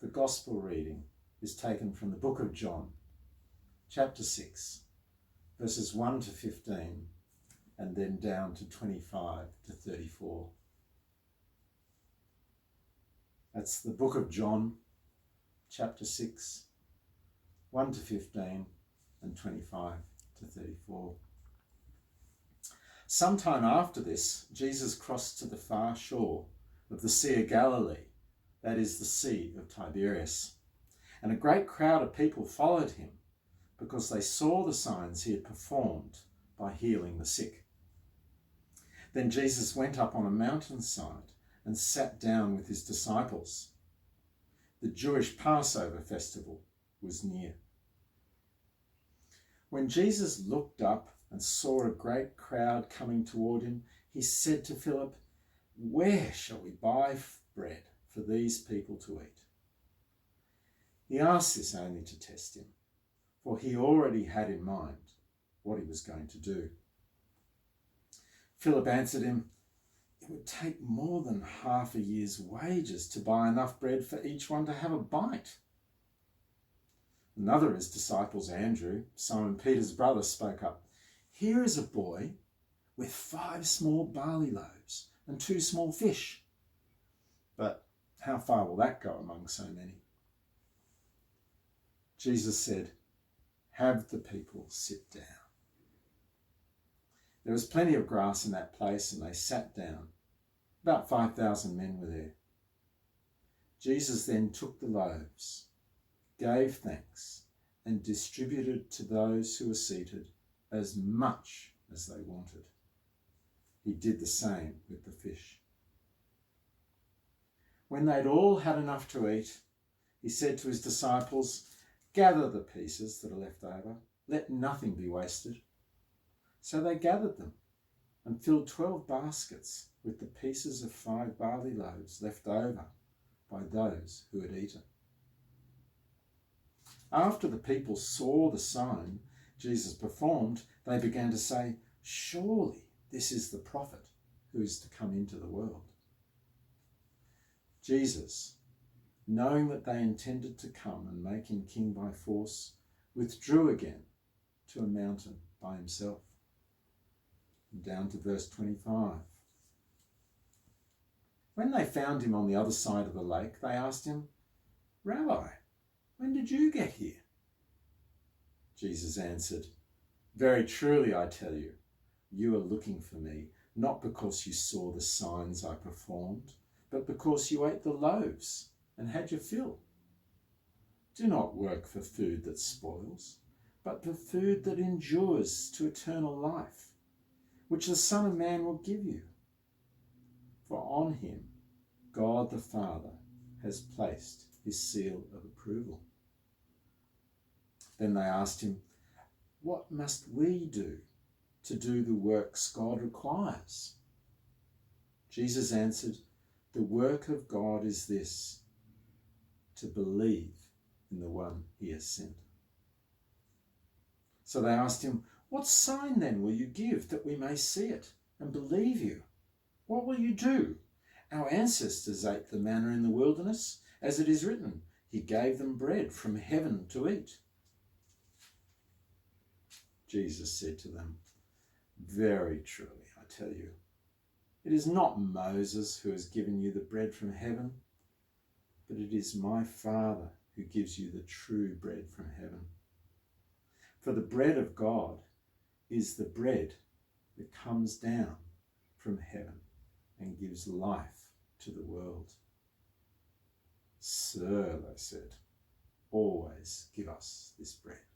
The Gospel reading is taken from the book of John, chapter 6, verses 1 to 15, and then down to 25 to 34. That's the book of John, chapter 6, 1 to 15, and 25 to 34. Sometime after this, Jesus crossed to the far shore of the Sea of Galilee, that is the Sea of Tiberias. And a great crowd of people followed him because they saw the signs he had performed by healing the sick. Then Jesus went up on a mountainside and sat down with his disciples. The Jewish Passover festival was near. When Jesus looked up and saw a great crowd coming toward him, he said to Philip, "Where shall we buy bread for these people to eat?" He asked this only to test him, for he already had in mind what he was going to do. Philip answered him, "It would take more than half a year's wages to buy enough bread for each one to have a bite." Another of his disciples, Andrew, Simon Peter's brother, spoke up, "Here is a boy with 5 small barley loaves and 2 small fish. But how far will that go among so many?" Jesus said, "Have the people sit down." There was plenty of grass in that place, and they sat down. About 5,000 men were there. Jesus then took the loaves, gave thanks, and distributed to those who were seated as much as they wanted. He did the same with the fish. When they'd all had enough to eat, he said to his disciples, "Gather the pieces that are left over. Let nothing be wasted." So they gathered them and filled 12 baskets with the pieces of 5 barley loaves left over by those who had eaten. After the people saw the sign Jesus performed, they began to say, "Surely this is the prophet who is to come into the world." Jesus, knowing that they intended to come and make him king by force, withdrew again to a mountain by himself. Down to verse 25. When they found him on the other side of the lake, they asked him, "Rabbi, when did you get here?" Jesus answered, "Very truly I tell you, you are looking for me, not because you saw the signs I performed, but because you ate the loaves and had your fill. Do not work for food that spoils, but for food that endures to eternal life, which the Son of Man will give you. For on him God the Father has placed his seal of approval." Then they asked him, "What must we do to do the works God requires?" Jesus answered, "The work of God is this, to believe in the one he has sent." So they asked him, "What sign then will you give that we may see it and believe you? What will you do? Our ancestors ate the manna in the wilderness, as it is written, he gave them bread from heaven to eat." Jesus said to them, "Very truly I tell you, it is not Moses who has given you the bread from heaven, but it is my Father who gives you the true bread from heaven. For the bread of God is the bread that comes down from heaven and gives life to the world." "Sir," they said, "always give us this bread."